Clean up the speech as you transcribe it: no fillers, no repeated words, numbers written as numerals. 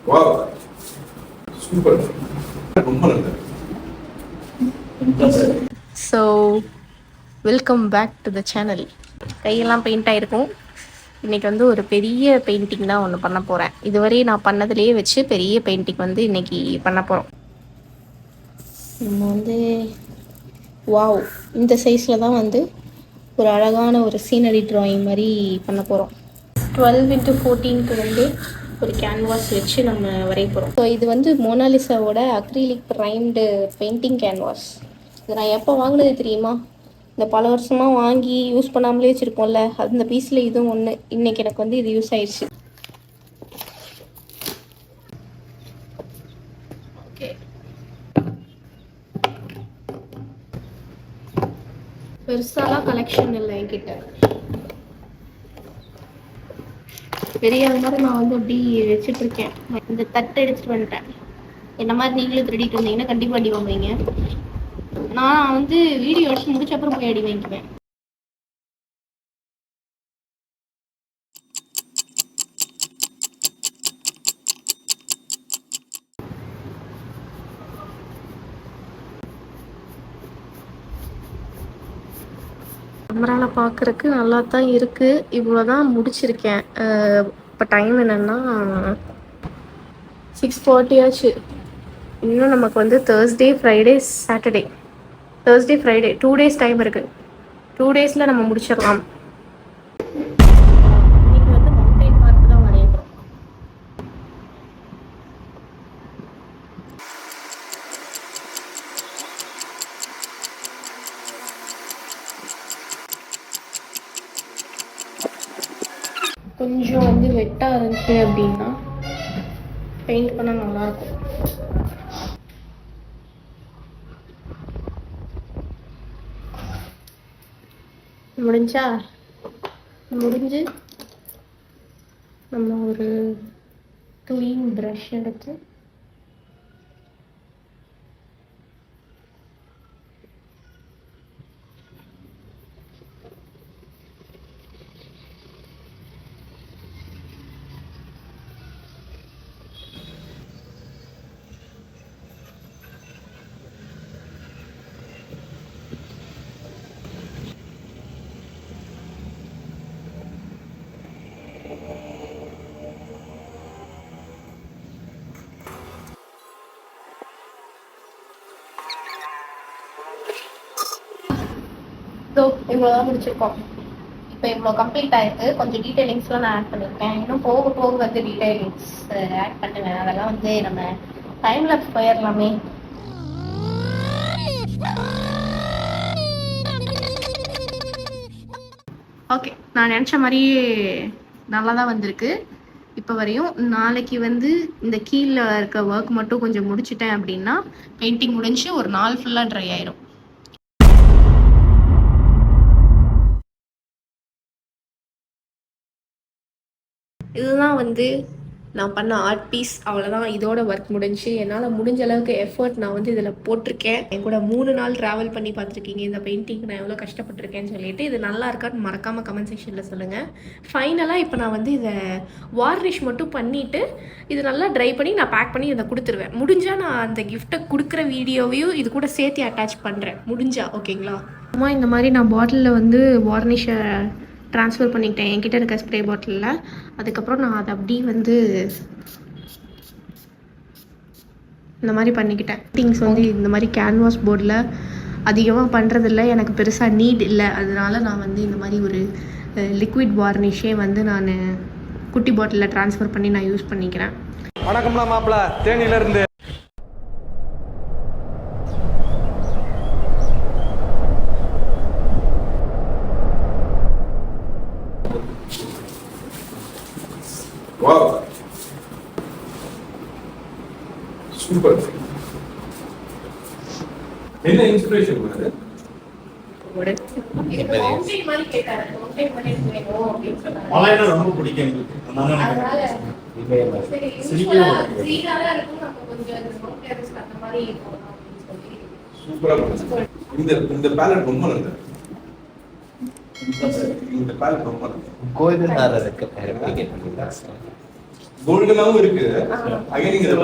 Wow super ரொம்ப நல்லா. So welcome back to the channel. கையெல்லாம் பெயிண்ட் ஆகிருக்கும். இன்றைக்கி வந்து ஒரு பெரிய பெயிண்டிங் தான் ஒன்று பண்ண போகிறேன். இதுவரை நான் பண்ணதுலேயே வச்சு பெரிய பெயிண்டிங் வந்து இன்றைக்கி பண்ண போகிறோம். நம்ம வந்து வாவ் இந்த சைஸில் தான் வந்து ஒரு அழகான ஒரு சீனரி ட்ராயிங் மாதிரி பண்ண போகிறோம். 12x14க்கு வந்து ஒரு கேன்வாஸ் வச்சு நம்ம வரைய போகிறோம். ஸோ இது வந்து மோனாலிசாவோட அக்ரிலிக் ப்ரைம்டு பெயிண்டிங் கேன்வாஸ். இது நான் எப்போ வாங்கினது தெரியுமா? இந்த பல வருஷமாக வாங்கி யூஸ் பண்ணாமலே வச்சுருப்போம்ல, அந்த பீஸில் இதுவும் ஒன்று. இன்றைக்கி எனக்கு வந்து இது யூஸ் ஆயிடுச்சு. ஓகே, பெருசாலாம் கலெக்ஷன் இல்லை என்கிட்ட. பெரிய மாதிரி நான் வந்து அப்படி வச்சுட்ருக்கேன். இந்த தட்டை எடுத்துகிட்டு வந்துட்டேன். என்ன மாதிரி நீங்களும் திருடிட்டு இருந்தீங்கன்னா கண்டிப்பாக அடி வாங்குவீங்க. நான் வந்து வீடியோ எடுத்து முடிச்ச அப்புறம் போய் அடி வாங்கிக்குவேன். கேமராவில் பார்க்குறக்கு நல்லா தான் இருக்குது. இவ்வளோ தான் முடிச்சிருக்கேன். இப்போ டைம் என்னென்னா 6:40 ஆச்சு. இன்னும் நமக்கு வந்து Thursday, Friday, Saturday, Thursday Friday 2 days time இருக்குது. 2 daysல நம்ம முடிச்சிடலாம். இன்னைக்கு வந்து மவுண்டைன் பார்க் தான் வரையணும். கொஞ்சம் வந்து வெட்டாக இருந்துச்சு அப்படின்னா பெயிண்ட் பண்ண நல்லாயிருக்கும். முடிஞ்சு நம்ம ஒரு க்ளீன் ப்ரஷ் எடுத்து இவ்வளோதான் முடிச்சிருக்கோம். இப்போ இவ்வளோ கம்ப்ளீட் ஆயிருக்கு. கொஞ்சம் டீட்டெயிலிங்ஸ்லாம் நான் ஆட் பண்ணியிருக்கேன். இன்னும் போக போக வந்து டீட்டெயிலிங்ஸ் ஆட் பண்ணுவேன். அதெல்லாம் வந்து நம்ம டைம் லேப்ஸ் போயிடலாமே. ஓகே, நான் நினச்ச மாதிரியே நல்லா தான் வந்திருக்கு இப்போ வரையும். நாளைக்கு வந்து இந்த கீழே இருக்க ஒர்க் மட்டும் கொஞ்சம் முடிச்சிட்டேன் அப்படின்னா பெயிண்டிங் முடிஞ்சு ஒரு நாள் ஃபுல்லாக ட்ரை ஆயிரும். இதுதான் வந்து நான் பண்ண ஆர்ட் பீஸ். அவ்வளோதான், இதோட ஒர்க் முடிஞ்சு. என்னால் முடிஞ்ச அளவுக்கு எஃபர்ட் நான் வந்து இதில் போட்டிருக்கேன். என் கூட 3 நாள் ட்ராவல் பண்ணி பார்த்துருக்கீங்க இந்த பெயிண்டிங் நான் எவ்வளோ கஷ்டப்பட்டிருக்கேன்னு சொல்லிட்டு. இது நல்லா இருக்கான்னு மறக்காமல் கமெண்ட் செக்ஷனில் சொல்லுங்கள். ஃபைனலாக இப்போ நான் வந்து இதை வார்னிஷ் மட்டும் பண்ணிவிட்டு இது நல்லா ட்ரை பண்ணி நான் பேக் பண்ணி இதை கொடுத்துருவேன். முடிஞ்சால் நான் அந்த கிஃப்ட்டை கொடுக்குற வீடியோவையும் இது கூட சேர்த்து அட்டாச் பண்ணுறேன் முடிஞ்சா. ஓகேங்களா? அம்மா இந்த மாதிரி நான் பாட்டிலில் வந்து வார்னிஷை ட்ரான்ஸ்ஃபர் பண்ணிக்கிட்டேன் என்கிட்ட இருக்க ஸ்ப்ரே பாட்டிலில். அதுக்கப்புறம் நான் அதை அப்படியே வந்து இந்த மாதிரி பண்ணிக்கிட்டேன். திங்ஸ் வந்து இந்த மாதிரி கேன்வாஸ் போர்டில் அதிகமாக பண்ணுறதில்ல, எனக்கு பெருசாக நீட் இல்லை. அதனால நான் வந்து இந்த மாதிரி ஒரு லிக்விட் வார்னிஷே வந்து நான் குட்டி பாட்டிலில் ட்ரான்ஸ்ஃபர் பண்ணி நான் யூஸ் பண்ணிக்கிறேன். வணக்கம்ல மாப்பிள்ள, தேனியிலேருந்து. Wow super. என்ன இன்ஸ்பிரேஷன் பண்ணது? ரொம்ப பிடிக்கும். சூப்பரா. இந்த பேலட் ரொம்ப நல்லது. இந்த பேலட் ரொம்ப நல்லது. கோயில் இருக்கு. கோல்டனாவும் இருக்கு. அகைன் நீங்க இந்த